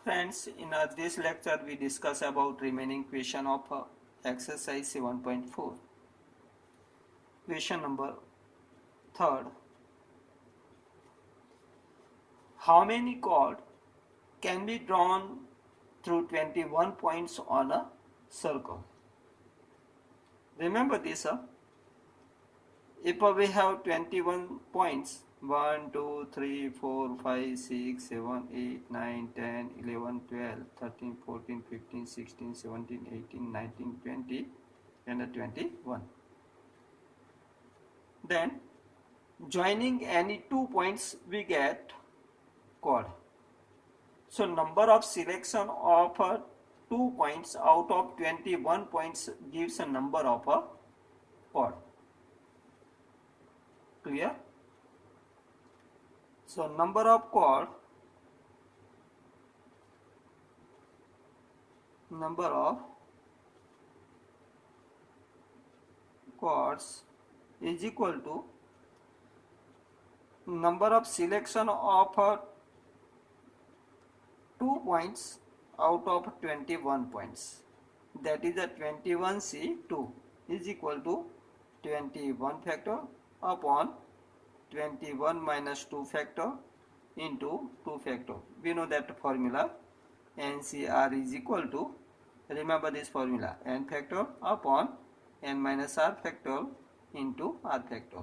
friends, in this lecture we discuss about remaining question of exercise 7.4. Question number 3rd. How many chords can be drawn through 21 points on a circle? Remember this, if we have 21 points, 1, 2, 3, 4, 5, 6, 7, 8, 9, 10, 11, 12, 13, 14, 15, 16, 17, 18, 19, 20 and 21. Then joining any 2 points we get chord. So number of selection of 2 points out of 21 points gives a number of a chord. Clear? So number of chords is equal to number of selection of 2 points out of 21 points, that is a 21C2 is equal to 21 factor upon 21 minus 2 factor into 2 factor. We know that formula, NCR is equal to, remember this formula, n factor upon n minus r factor into r factor.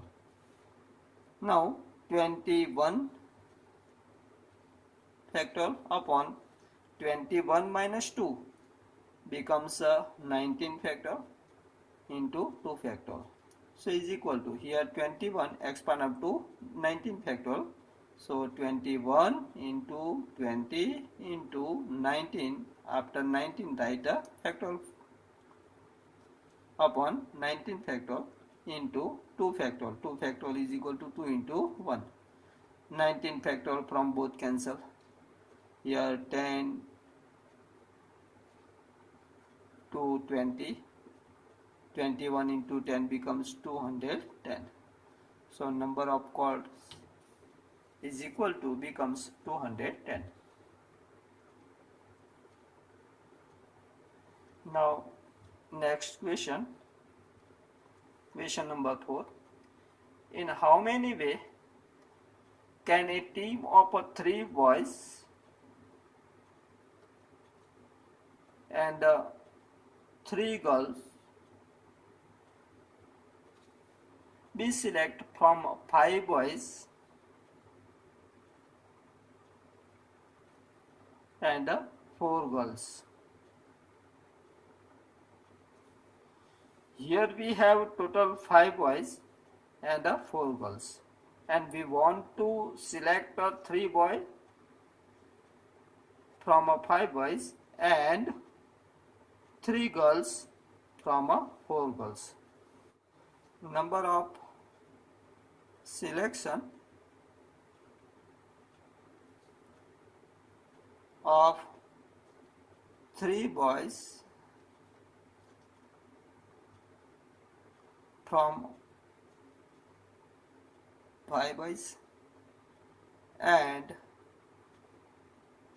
Now 21 factor upon 21 minus 2 becomes 19 factor into 2 factor. So is equal to, here 21 expand up to 19 factor. So 21 into 20 into 19, after 19 write a factor upon 19 factor into 2 factor. 2 factor is equal to 2 into 1. 19 factor from both cancel. Here 10 to 20. 21 into 10 becomes 210. So number of chords is equal to becomes 210. Now next question, question number 4. In how many ways can a team of 3 boys and 3 girls be selected from 5 boys and 4 girls? Here we have total 5 boys and 4 girls, and we want to select 3 boys from 5 boys and 3 girls from 4 girls. Number of selection of 3 boys from 5 boys and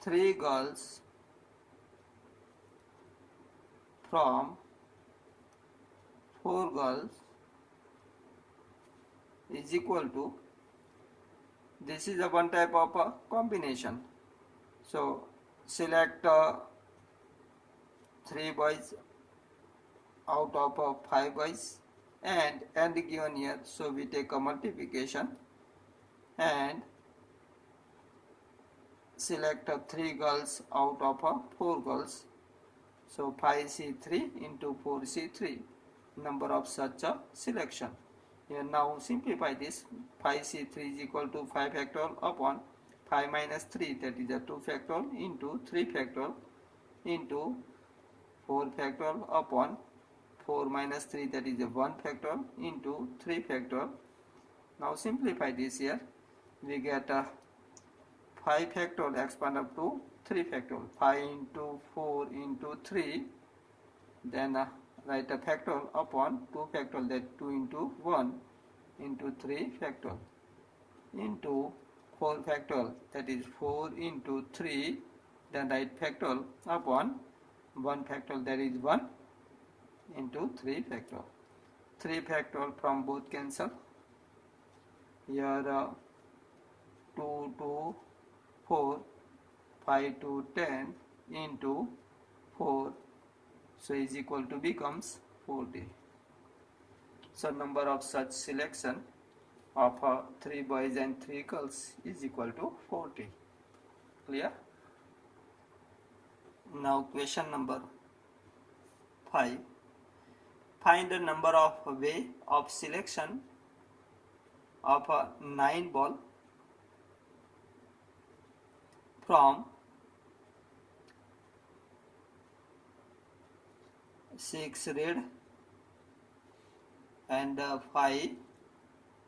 3 girls from 4 girls is equal to, this is a one type of a combination. So select 3 boys out of 5 boys and given here, so we take a multiplication and select 3 girls out of 4 girls. So 5C3 into 4C3, number of such a selection. Here now simplify this. 5C3 is equal to 5 factorial upon 5 minus 3, that is a 2 factorial into 3 factorial into 4 factorial upon 4 minus 3, that is a 1 factorial into 3 factorial. Now simplify this here. We get 5 factorial expand up to 3 factorial. 5 into 4 into 3. Then write a factorial upon 2 factorial, that 2 into 1 into 3 factorial into 4 factorial, that is 4 into 3 then write factorial upon 1 factorial, that is 1 into 3 factorial. 3 factorial from both cancel. Here 2 to 4, 5 to 10 into 4, so is equal to becomes 40. So number of such selection of 3 boys and 3 girls is equal to 40. Clear? Now question number 5. Find the number of way of selection of 9 ball from 6 red and 5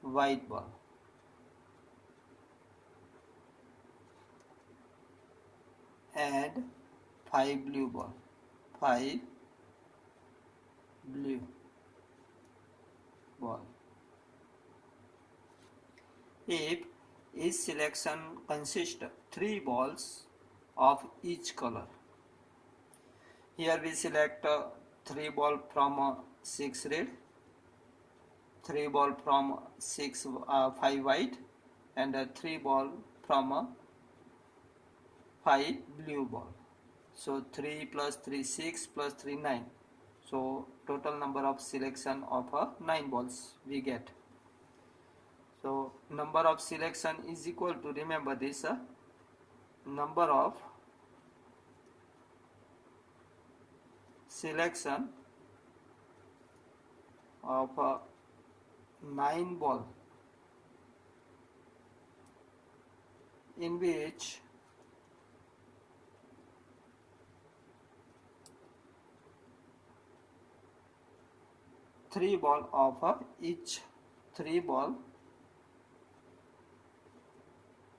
white ball. And 5 blue ball. 5 blue ball. If each selection consists 3 balls of each color. Here we select 3 ball from 6 red, 3 ball from 5 white, and 3 ball from 5 blue ball. So 3 plus 3 6 plus 3 9. So total number of selection of 9 balls we get. So number of selection is equal to, remember this, number of selection of 9 ball in which three ball of each 3 ball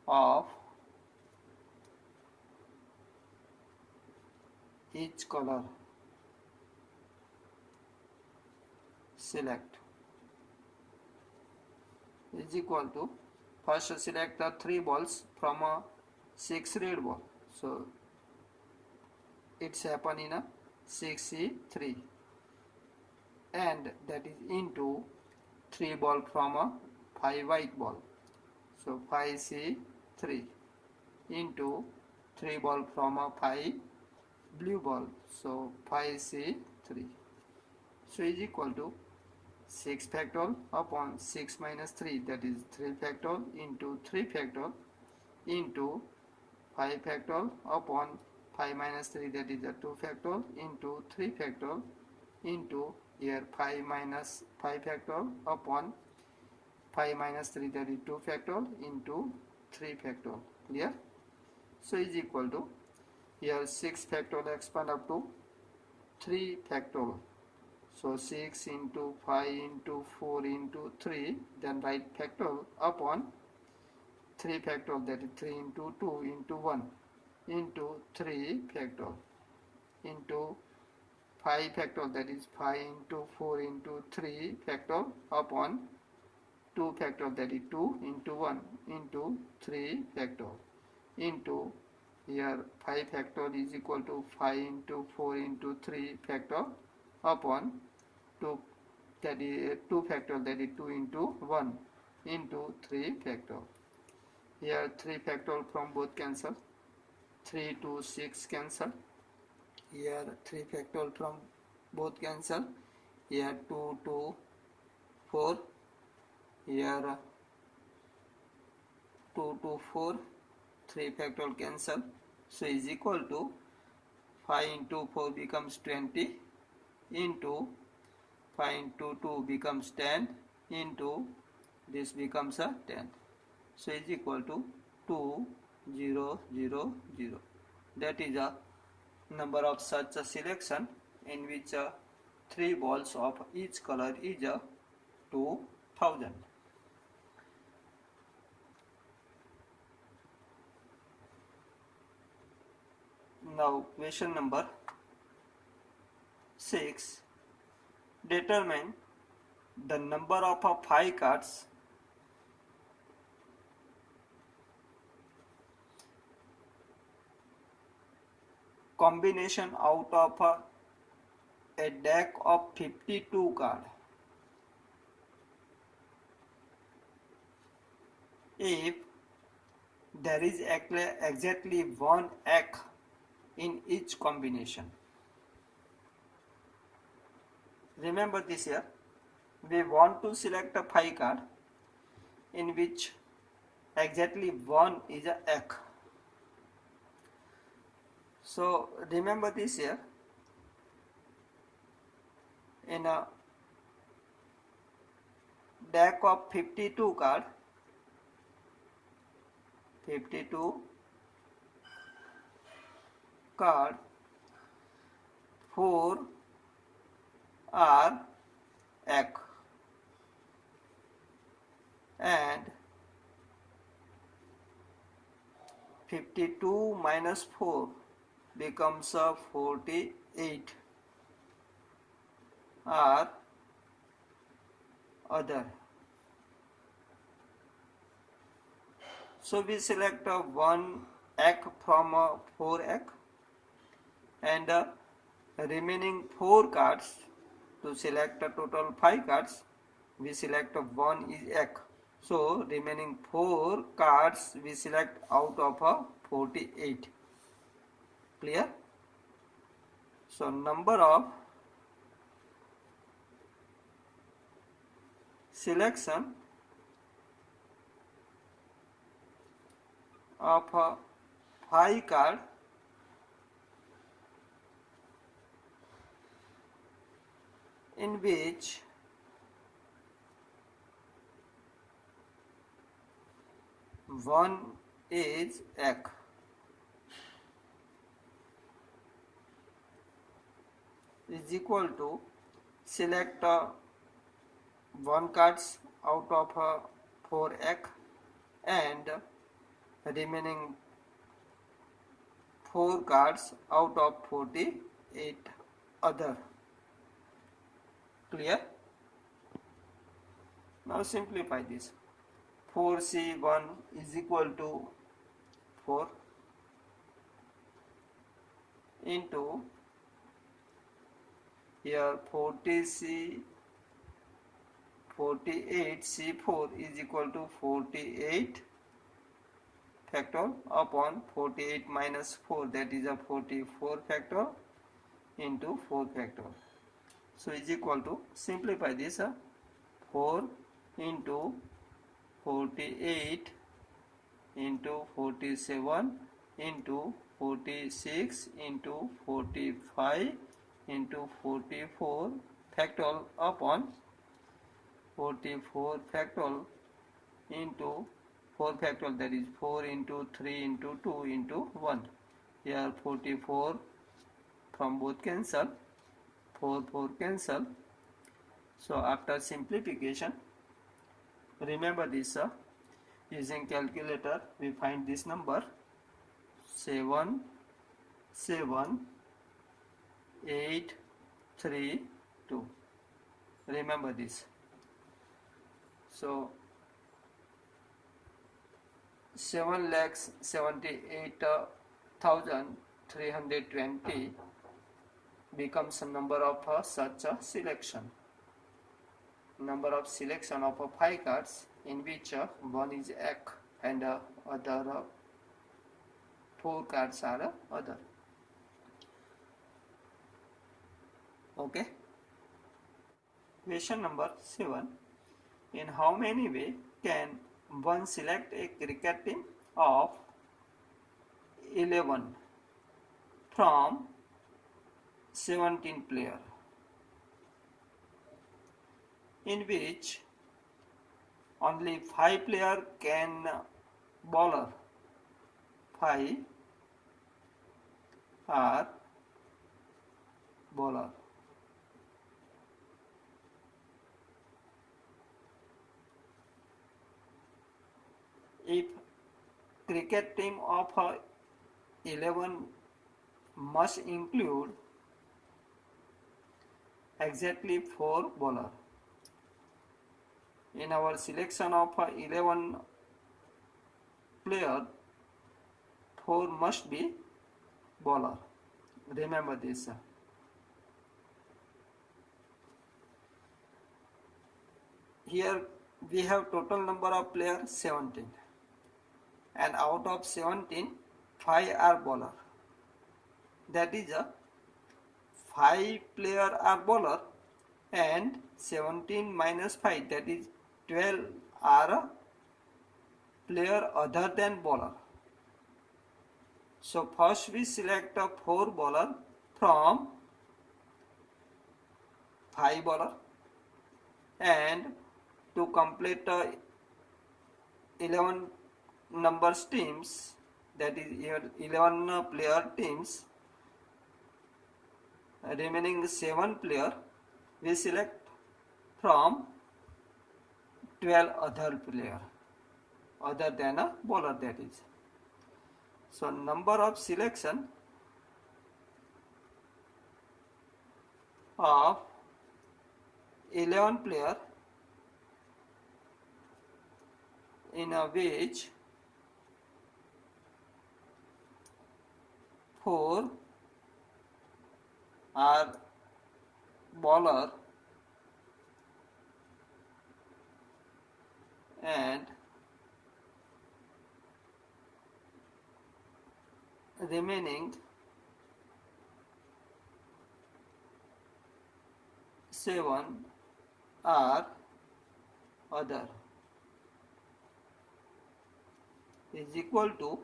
of each color select is equal to, first select the 3 balls from a 6 red ball, so it's happen in a 6C3, and that is into 3 ball from a 5 white ball, so 5C3 into 3 ball from a 5 blue ball, so 5C3, so is equal to 6 factorial upon 6 minus 3, that is 3 factorial into 3 factorial into 5 factorial upon 5 minus 3, that is a 2 factorial into 3 factorial into here 5 minus 5 factorial upon 5 minus 3, that is 2 factorial into 3 factorial. Clear? So is equal to, here 6 factorial expand up to 3 factorial. So 6 into 5 into 4 into 3, then write factorial upon 3 factorial, that is 3 into 2 into 1 into 3 factorial into 5 factorial, that is 5 into 4 into 3 factorial upon 2 factorial, that is 2 into 1 into 3 factorial into here 5 factorial is equal to 5 into 4 into 3 factorial upon 2, that is 2 factorial, that is 2 into 1 into 3 factorial. Here 3 factorial from both cancel, 3 to 6 cancel, here 3 factorial from both cancel, here 2 to 4, here 2 to 4, 3 factorial cancel, so is equal to 5 into 4 becomes 20 into 5 into 2 becomes 10 into this becomes a 10, so is equal to 2 0 0 0. That is a number of such a selection in which 3 balls of each color is 2000. Now question number 6. Determine the number of 5 cards combination out of a deck of 52 cards. If there is exactly one egg in each combination. Remember this here. We want to select a 5 card in which exactly one is a egg. So remember this here. In a deck of 52 cards, 52 card, 4 are egg, and 52 minus 4 becomes 48 are other. So we select one egg from 4 egg, and remaining 4 cards. To select a total 5 cards, we select one is egg. So remaining 4 cards we select out of 48. Clear? So number of selection of 5 card in which one is egg is equal to select one cards out of 4 egg and remaining 4 cards out of 48 other. Clear? Now simplify this. 4C1 is equal to 4 into here 48C4 is equal to 48 factor upon 48 minus 4, that is a 44 factor into 4 factor. So is equal to, simplify this, 4 into 48 into 47 into 46 into 45 into 44 factorial upon 44 factorial into 4 factorial, that is 4 into 3 into 2 into 1. Here 44 from both cancel, 4 cancel. So after simplification, remember this, using calculator we find this number 77832. Remember this. So 7,78,320 becomes a number of such a selection. Number of selection of 5 cards in which one is egg and other 4 cards are other. Okay. Question number 7. In how many ways can one select a cricket team of 11 from 17 players, in which only 5 players can bowler, 5 are bowler. If cricket team of 11 must include exactly 4 bowler. In our selection of 11 player, 4 must be bowler. Remember this. Here we have total number of players 17, and out of 17, 5 are bowler. That is a 5 player are bowler, and 17 minus 5, that is 12 are a player other than bowler. So first we select a 4 bowler from 5 bowler, and to complete 11 numbers teams, that is 11 player teams, remaining 7 player we select from 12 other player other than a bowler, that is. So number of selection of 11 player in a which 4 are bowler and remaining 7 are other, is equal to,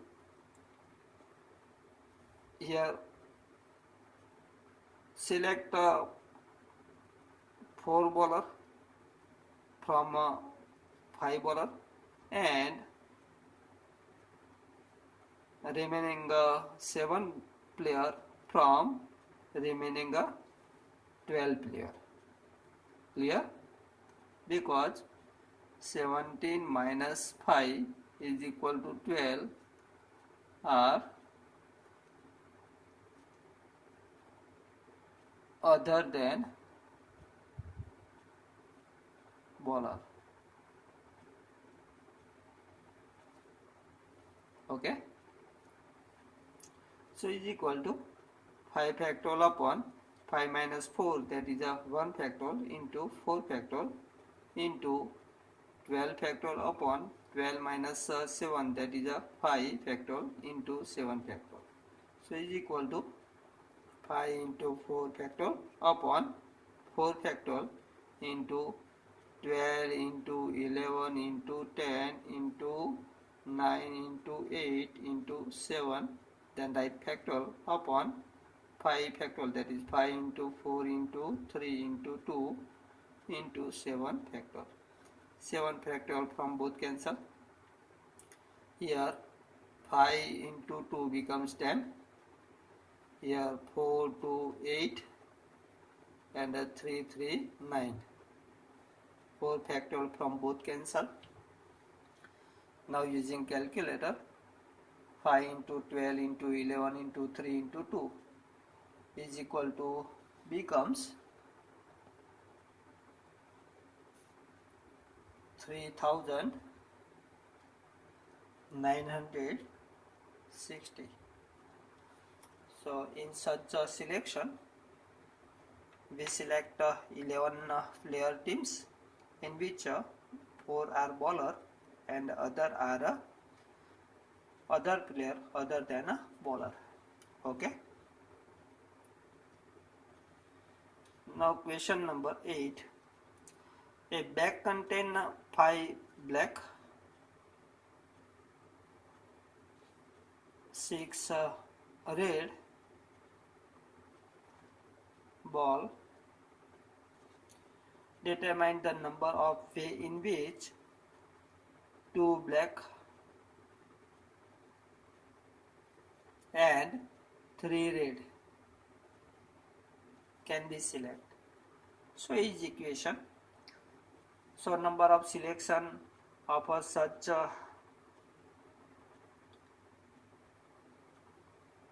here select 4 bowler from 5 bowler and remaining 7 player from remaining 12 player. Clear? Because 17 minus 5 is equal to 12 are other than bowler. Okay? So is equal to 5 factorial upon 5 minus 4, that is a 1 factorial, into 4 factorial into 12 factorial upon 12 minus 7, that is a 5 factorial into 7 factorial. So is equal to 5 into 4 factorial upon 4 factorial into 12 into 11 into 10 into 9 into 8 into 7, then write factorial upon 5 factorial, that is 5 into 4 into 3 into 2 into 7 factorial. 7 factorial from both cancel. Here 5 into 2 becomes 10. Here 4 to 8 and 3 3 9. 4 factorial from both cancel. Now using calculator, 5 into 12 into 11 into 3 into 2 is equal to, becomes 3960. So in such a selection, we select 11 player teams in which 4 are bowler and other are other player other than a bowler. Okay. Now question number 8. A bag contains 5 black, 6 red ball. Determine the number of way in which 2 black and 3 red can be selected. So is equation. So number of selection of such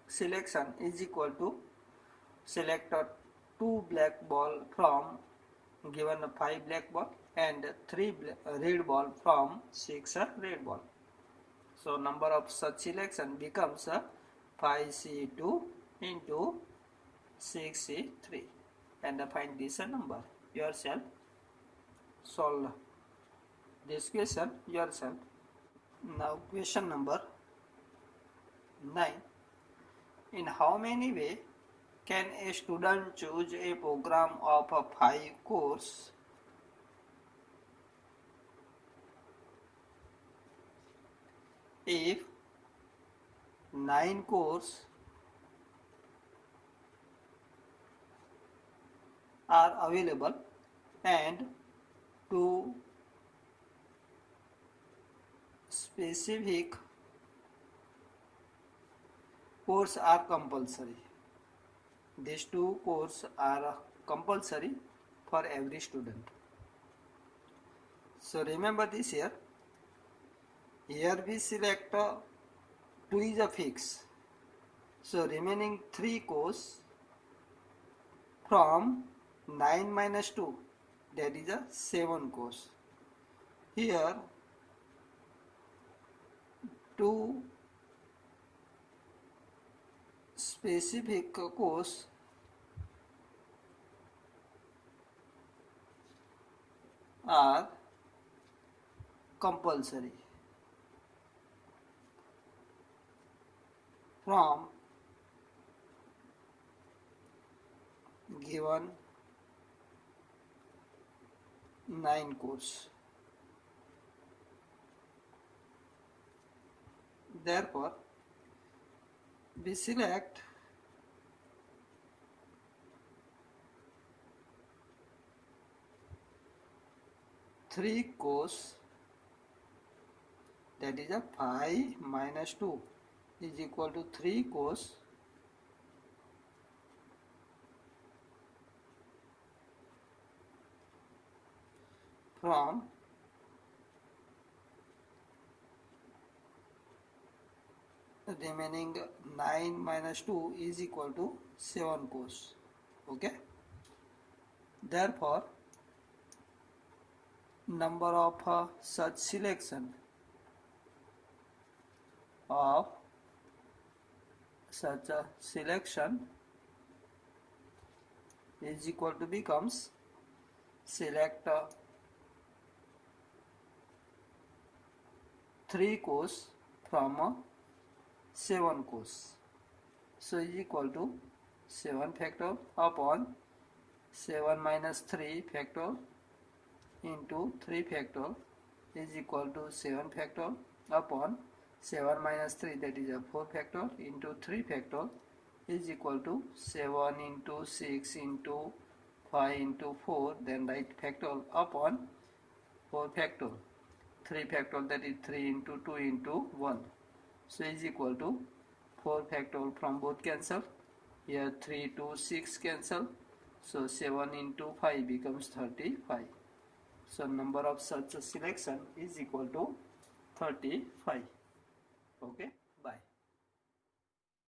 selection is equal to, select 2 black ball from given 5 black ball and 3 red ball from 6 red ball. So number of such selection becomes 5C2 into 63 and find this number. Yourself solve this question yourself. Now question number 9. In how many ways can a student choose a program of a 5 course if 9 courses are available and 2 specific courses are compulsory? These 2 courses are compulsory for every student. So remember this here. Here we select 2 is a fix. So remaining 3 courses from 9 minus 2, that is a 7 course. Here 2 specific course are compulsory from given 9 courses. Therefore, we select three courses, that is a 5 minus 2 is equal to 3 courses from remaining 9 minus 2 is equal to 7 courses. Okay. Therefore, number of such selection is equal to becomes select 3 courses from 7 courses. So is equal to 7 factor upon 7 minus 3 factor into 3 factor is equal to 7 factor upon 7 minus 3, that is a 4 factor, into 3 factor is equal to 7 into 6 into 5 into 4, then right factor upon 4 factor, 3 factor, that is 3 into 2 into 1. So is equal to 4 factor from both cancel. Here 3 to 6 cancel. So 7 into 5 becomes 35. So number of such selection is equal to 35. Okay, bye.